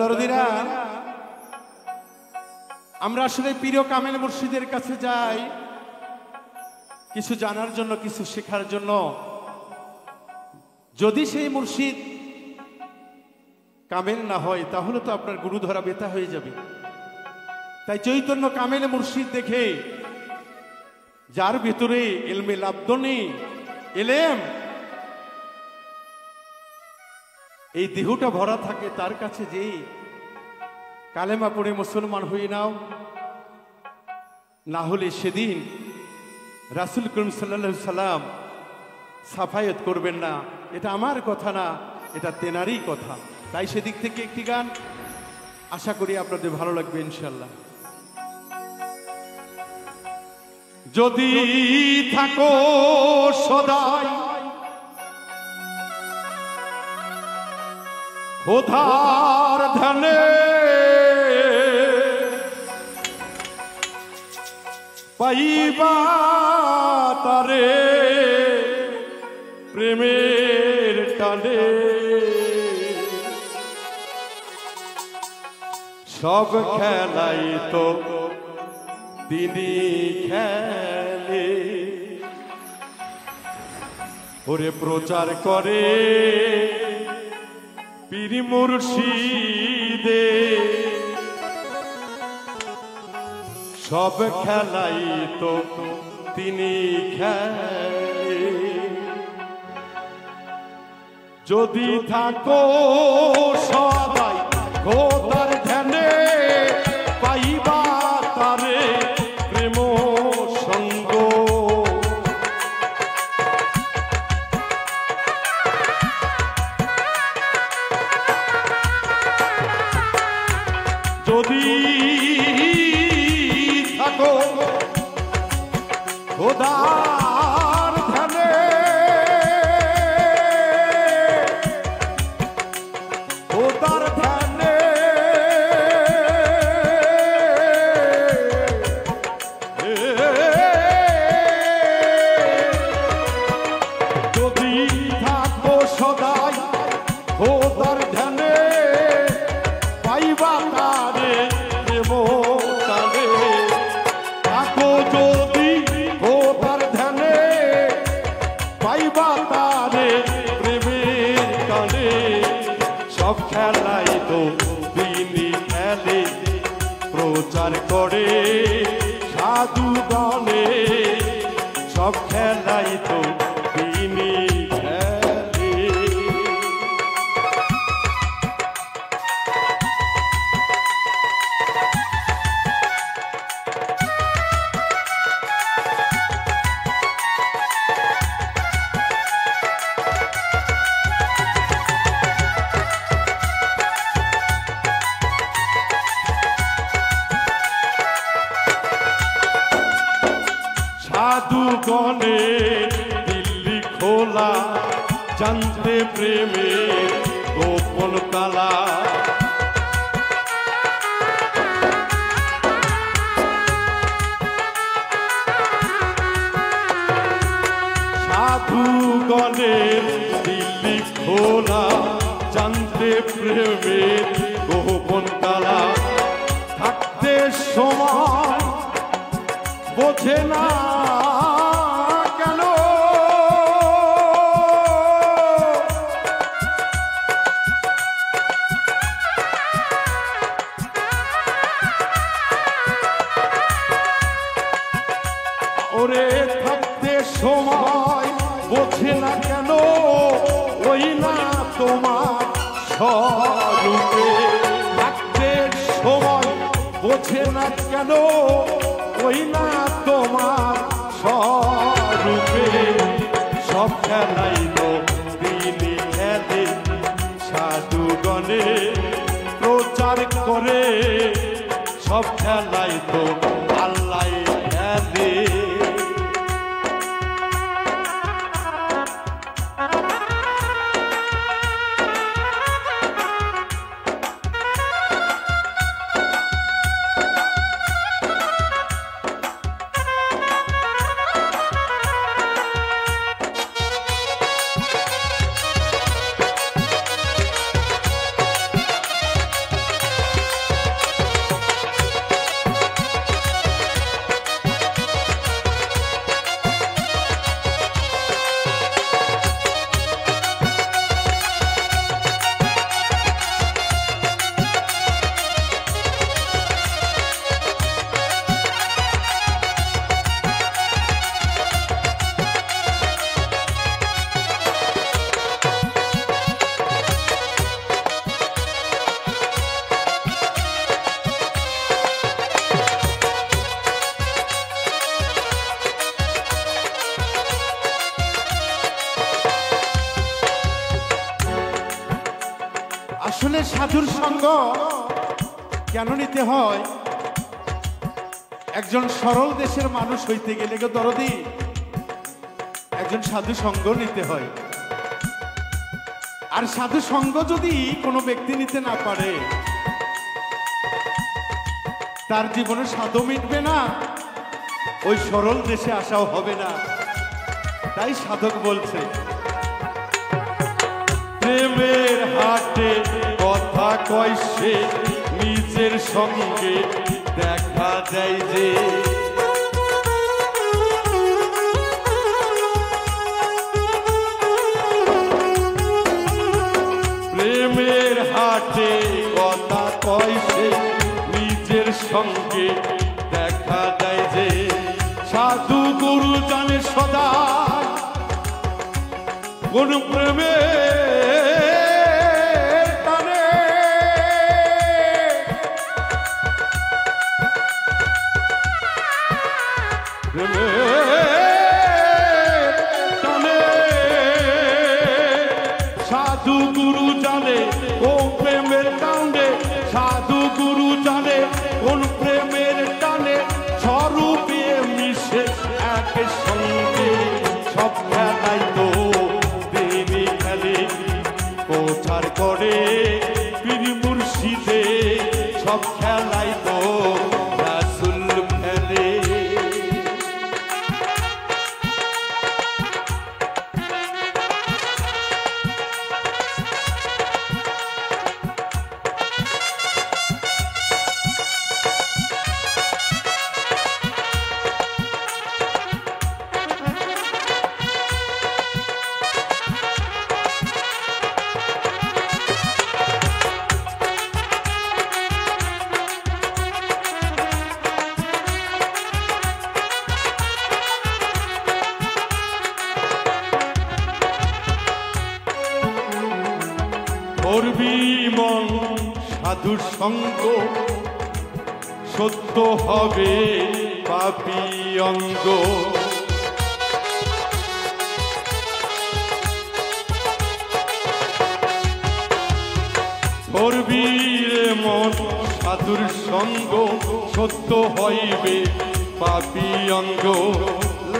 দরদিরা, আমরা আসলে প্রিয় কামেল মুর্শিদের কাছে যাই কিছু জানার জন্য, কিছু শেখার জন্য। যদি সেই মুর্শিদ কামেল না হয় তাহলে তো আপনার গুরু ধরা বেতা হয়ে যাবে। তাই চৈতন্য কামেল মুর্শিদ দেখে, যার ভিতরে ইলমে লাবদনি এলেম এই দেহটা ভরা থাকে, তার কাছে যে কালেমা পড়ে মুসলমান হয়ে নাও, না হলে সেদিন রাসূল করিম সাল্লাল্লাহু আলাইহি সাল্লাম সাফায়াত করবেন না। এটা আমার কথা না, এটা তেনারই কথা। তাই সেদিক থেকে একটি গান আশা করি আপনাদের ভালো লাগবে ইনশাআল্লাহ। যদি থাকো সদাই খোদার ধ্যানে, পাইবা তারে প্রেমের টানে, সব খেলাই তো তিনি খেলে, ওরে প্রচার করে পীর মুর্শিদে, সব খেলাই তো তিনি খেলে। যদি থাকো সবাই খোদার ধ্যানে, পাইবা তারে প্রেম সঙ্গ, যদি থাকো খোদার ধ্যানে, খোদার ধ্যানে, যদি থাকো সদাই খোদার ধ্যানে, পাইবা তারে প্রেম টানে, থাকো যদি খোদার ধ্যানে, পাইবা তারে প্রেমের টানে, সব খেলাই তো তিনি খেলে, প্রচার করে সাধু গানে, সব খেলাই তো তিনি খেলে। সাধু গণে দিল্লি খোলা, জানতে প্রেমের গোপন তালা, সাধু গণে দিল্লি খোলা, জানতে প্রেমের গোপন তালা, থাকতে সময় বোঝে না কেন, ওরে থাকতে সময় বোঝে না কেন, ওই না তোমার স্বরূপে, থাকতে সময় বোঝে না কেন, ওই না তোমার স্বরূপে, সব খেলাই তো তিনি খেলে, সাধু গণে প্রচার করে, সব খেলাই তো আল্লাহ খেলে। আসলে সাধুর সঙ্গ কেন নিতে হয়? একজন সরল দেশের মানুষ হইতে গেলে গো দরদি একজন সাধু সঙ্গ নিতে হয়। আর সাধু সঙ্গ যদি কোনো ব্যক্তি নিতে না পারে তার জীবনে সাধু মিটবে না, ওই সরল দেশে আসাও হবে না। তাই সাধক বলছে, প্রেমের হাটে কথা কয় সে নিজের সঙ্গে দেখা যায় যে। প্রেমের হাটে কথা কয় সে নিজের সঙ্গে দেখা যায় যে। সাধু গুরু জানে সদা কোন প্রেমে টানে। সাধু গুরু জানে কোন প্রেমের টানে, সাধু গুরু জানে কোন প্রেমের টানে। স্বরূপে মিশে এক সঙ্গে সব খেলাই তো তিনি খেলে। প্রচার করে পীর মুর্শিদে সব খেলাই তো রাসূল খেলে। করবি মন সাধুর সঙ্গ, সত্য হবে পাপী অঙ্গ। করবি মন সাধুর সঙ্গ, সত্য হইবে পাপী অঙ্গ।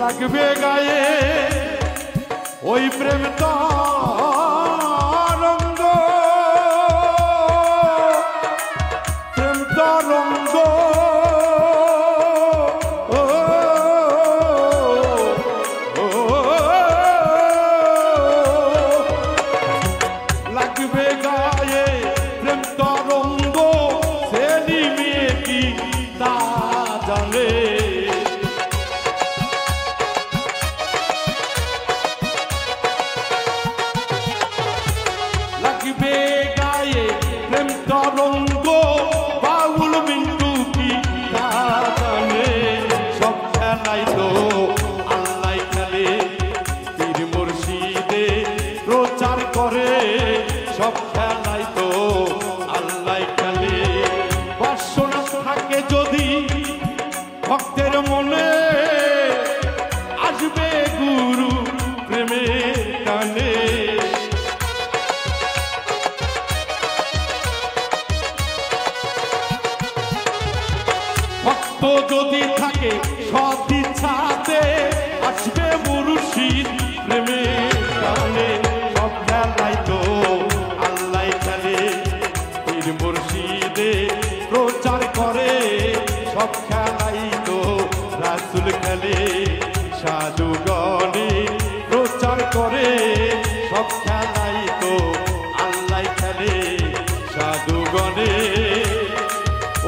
লাগবে গায়ে ওই প্রেম তরঙ্গ, প্রেম তরঙ্গ। লাগবে গায়ে প্রেম তরঙ্গ, সে নিয়ে কি তা জানে। লাগবে গায়ে প্রেম তরঙ্গ, বাউল মিন্টু কি তা জানে। সব খেলাই তো আল্লাহ খেলে, পীর মুর্শিদে প্রচার করে। সব খেলাই তো আল্লাহ খেলে। বাসনা থাকে যদি ভক্তের মনে, আসবে গুরু প্রেমের টানে। ভক্ত যদি থাকে সৎ ইচ্ছাতে, আসবে মুর্শিদ প্রেমের টানে। সব খেলাই তো আল্লাহ খেলে, পীর মুর্শিদে প্রচার করে। সব খেলাই তো রাসূল খেলে, সাধুগণে প্রচার করে। সব খেলাই তো আল্লাহ খেলে, সাধুগণে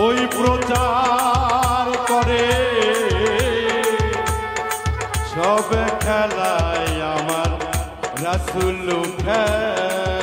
ওই প্রচার করে। সব খেলায় আমার রাসূল খেলে।